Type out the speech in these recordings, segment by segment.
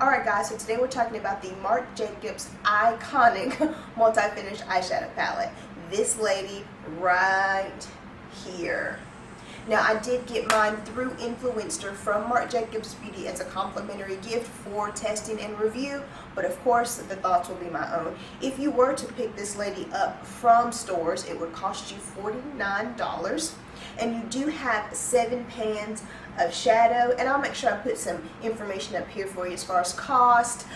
Alright guys, so today we're talking about the Marc Jacobs Eye-Conic multi-finish eyeshadow palette. This lady right here. Now I did get mine through Influencer from Marc Jacobs Beauty as a complimentary gift for testing and review, but of course the thoughts will be my own. If you were to pick this lady up from stores, it would cost you $49. And you do have 7 pans of shadow, and I'll make sure I put some information up here for you as far as cost,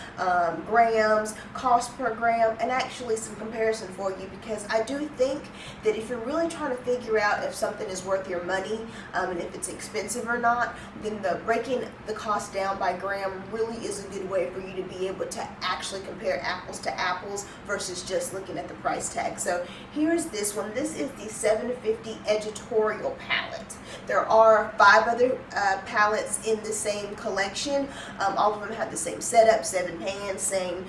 grams, cost per gram, and actually some comparison for you, because I do think that if you're really trying to figure out if something is worth your money and if it's expensive or not, then breaking the cost down by gram really is a good way for you to be able to actually compare apples to apples versus just looking at the price tag. So here's this one. This is the 750 Edgitorial palette. There are 5 other palettes in the same collection. All of them have the same setup, 7 pans, same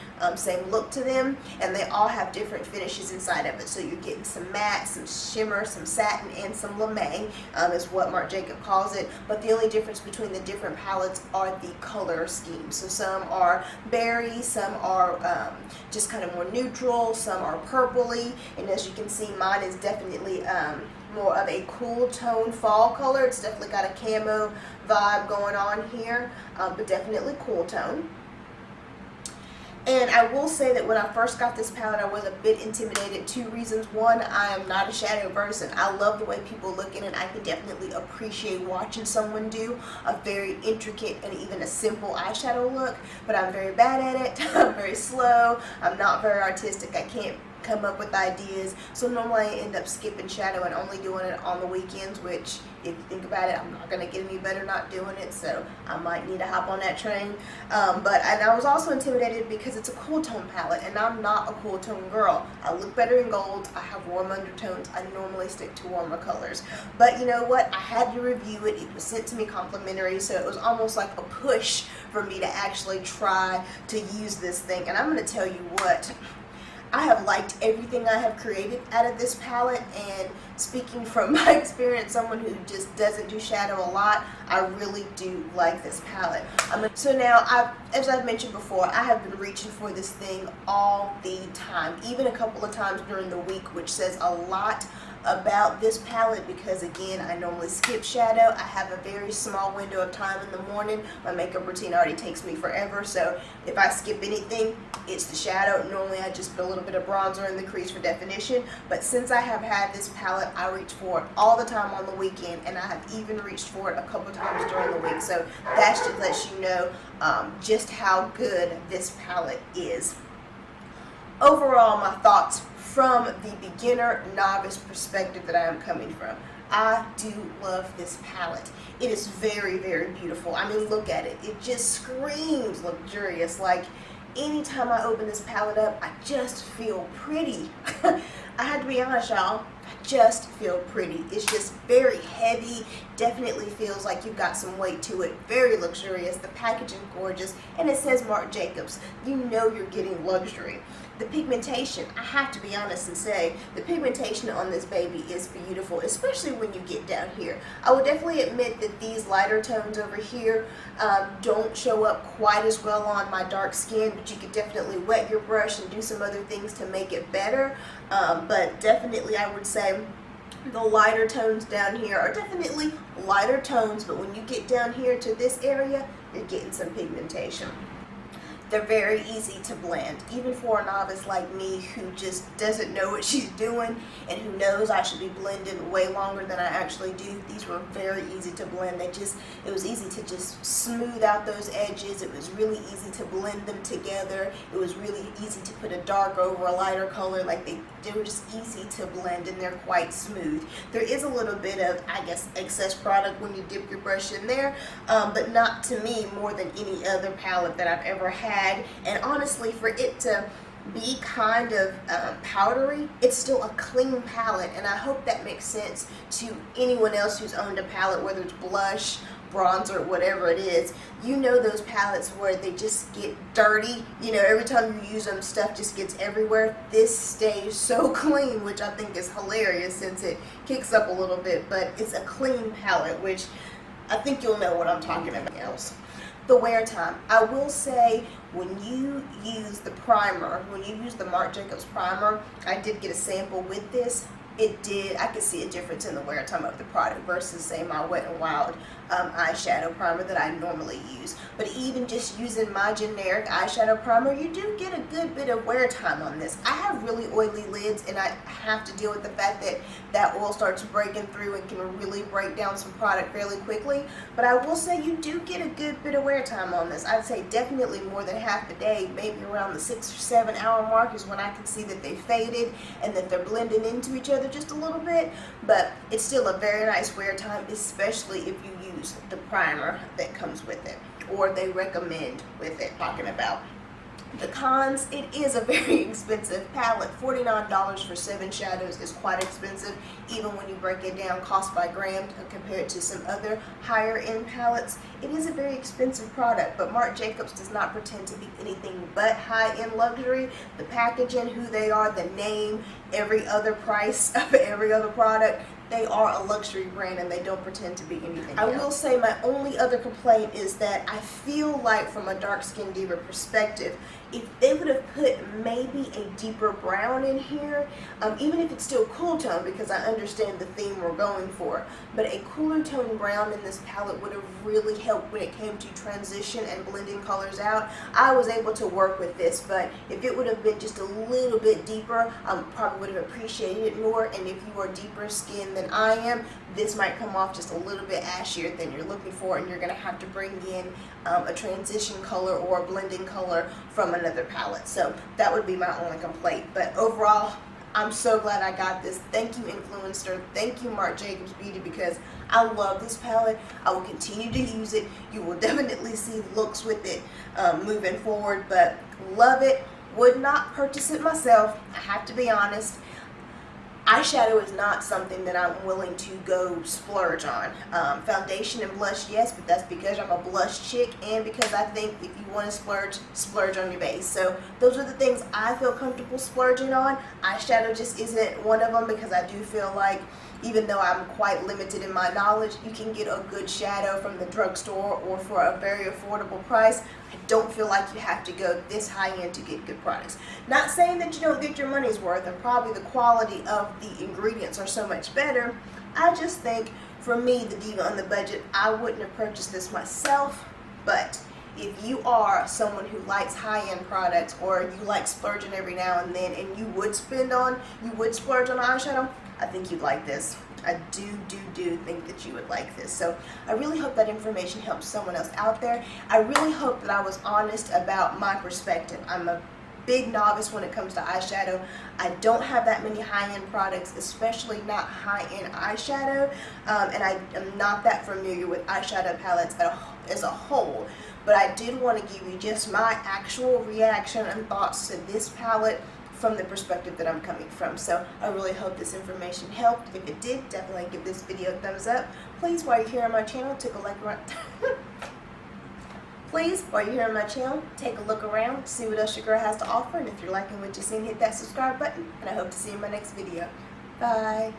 look to them, and they all have different finishes inside of it. So you're getting some matte, some shimmer, some satin, and some lamé is what Marc Jacobs calls it. But the only difference between the different palettes are the color schemes. So some are berry, some are just kind of more neutral, some are purpley, and as you can see, mine is definitely more of a cool tone fall color. It's definitely got a camo vibe going on here, but definitely cool tone. And I will say that when I first got this palette, I was a bit intimidated. 2 reasons. One, I am not a shadow person. I love the way people look in it. I can definitely appreciate watching someone do a very intricate and even a simple eyeshadow look, but I'm very bad at it. I'm very slow. I'm not very artistic. I can't come up with ideas, so normally I end up skipping shadow and only doing it on the weekends, which if you think about it, I'm not going to get any better not doing it, so I might need to hop on that train. And I was also intimidated because it's a cool tone palette, and I'm not a cool tone girl. I look better in golds, I have warm undertones, I normally stick to warmer colors. But you know what, I had to review it. It was sent to me complimentary, so it was almost like a push for me to actually try to use this thing. And I'm going to tell you what, I have liked everything I have created out of this palette, and speaking from my experience, someone who just doesn't do shadow a lot, I really do like this palette. So now, as I've mentioned before, I have been reaching for this thing all the time, even a couple of times during the week, which says a lot about this palette because, again, I normally skip shadow. I have a very small window of time in the morning. My makeup routine already takes me forever, so if I skip anything, it's the shadow. Normally I just put a little bit of bronzer in the crease for definition, but since I have had this palette, I reach for it all the time on the weekend, and I have even reached for it a couple times during the week. So that just lets you know just how good this palette is. Overall, my thoughts from the beginner novice perspective that I am coming from. I do love this palette. It is very, very beautiful. I mean, look at it. It just screams luxurious. Like, anytime I open this palette up, I just feel pretty. I had to be honest, y'all. I just feel pretty. It's just very heavy. Definitely feels like you've got some weight to it. Very luxurious. The packaging gorgeous. And it says Marc Jacobs. You know you're getting luxury. The pigmentation, I have to be honest and say, the pigmentation on this baby is beautiful, especially when you get down here. I will definitely admit that these lighter tones over here don't show up quite as well on my dark skin, but you could definitely wet your brush and do some other things to make it better. But definitely I would say the lighter tones down here are definitely lighter tones, but when you get down here to this area, you're getting some pigmentation. They're very easy to blend, even for a novice like me who just doesn't know what she's doing and who knows I should be blending way longer than I actually do. These were very easy to blend. It was easy to just smooth out those edges. It was really easy to blend them together. It was really easy to put a dark over a lighter color. Like they were just easy to blend, and they're quite smooth. There is a little bit of, I guess, excess product when you dip your brush in there, but not to me more than any other palette that I've ever had. And honestly, for it to be kind of powdery, it's still a clean palette, and I hope that makes sense to anyone else who's owned a palette, whether it's blush, bronzer, whatever it is. You know those palettes where they just get dirty, you know, every time you use them stuff just gets everywhere. This stays so clean, which I think is hilarious since it kicks up a little bit, but it's a clean palette, which I think you'll know what I'm talking about else. The wear time. I will say, when you use the primer, when you use the Marc Jacobs primer, I did get a sample with this. I could see a difference in the wear time of the product versus, say, my Wet n Wild eyeshadow primer that I normally use. But even just using my generic eyeshadow primer, you do get a good bit of wear time on this. I have really oily lids, and I have to deal with the fact that that oil starts breaking through and can really break down some product fairly quickly. But I will say you do get a good bit of wear time on this. I'd say definitely more than half the day, maybe around the 6 or 7 hour mark is when I can see that they faded and that they're blending into each other just a little bit. But it's still a very nice wear time, especially if you use the primer that comes with it, or they recommend with it. Talking about the cons, it is a very expensive palette. $49 for 7 shadows is quite expensive, even when you break it down cost by gram compared to some other higher end palettes. It is a very expensive product, but Marc Jacobs does not pretend to be anything but high-end luxury. The packaging, who they are, the name, every other price of every other product, they are a luxury brand, and they don't pretend to be anything else. I will say my only other complaint is that I feel like, from a dark skin diva perspective, if they would have put maybe a deeper brown in here, even if it's still cool tone, because I understand the theme we're going for, but a cooler tone brown in this palette would have really helped when it came to transition and blending colors out. I was able to work with this, but if it would have been just a little bit deeper, I probably would have appreciated it more. And if you are deeper skinned than I am, this might come off just a little bit ashier than you're looking for, and you're going to have to bring in a transition color or a blending color from another palette. So that would be my only complaint. But overall, I'm so glad I got this. Thank you, Influencer. Thank you, Marc Jacobs Beauty, because I love this palette. I will continue to use it. You will definitely see looks with it moving forward, but love it. Would not purchase it myself, I have to be honest. Eyeshadow is not something that I'm willing to go splurge on. Foundation and blush, yes, but that's because I'm a blush chick, and because I think if you want to splurge, splurge on your base. So those are the things I feel comfortable splurging on. Eyeshadow just isn't one of them, because I do feel like, even though I'm quite limited in my knowledge, you can get a good shadow from the drugstore or for a very affordable price. I don't feel like you have to go this high end to get good products. Not saying that you don't get your money's worth, and probably the quality of the ingredients are so much better. I just think, for me, the diva on the budget, I wouldn't have purchased this myself. But if you are someone who likes high-end products, or you like splurging every now and then, and you would splurge on eyeshadow, I think you'd like this. I do think that you would like this. So I really hope that information helps someone else out there. I really hope that I was honest about my perspective. I'm a big novice when it comes to eyeshadow. I don't have that many high-end products, especially not high-end eyeshadow, and I am not that familiar with eyeshadow palettes as a whole. But I did want to give you just my actual reaction and thoughts to this palette from the perspective that I'm coming from. So I really hope this information helped. If it did, definitely give this video a thumbs up. Please, while you're here on my channel, take a look around. Please, while you're here on my channel, take a look around, see what else your girl has to offer. And if you're liking what you're seeing, hit that subscribe button. And I hope to see you in my next video. Bye.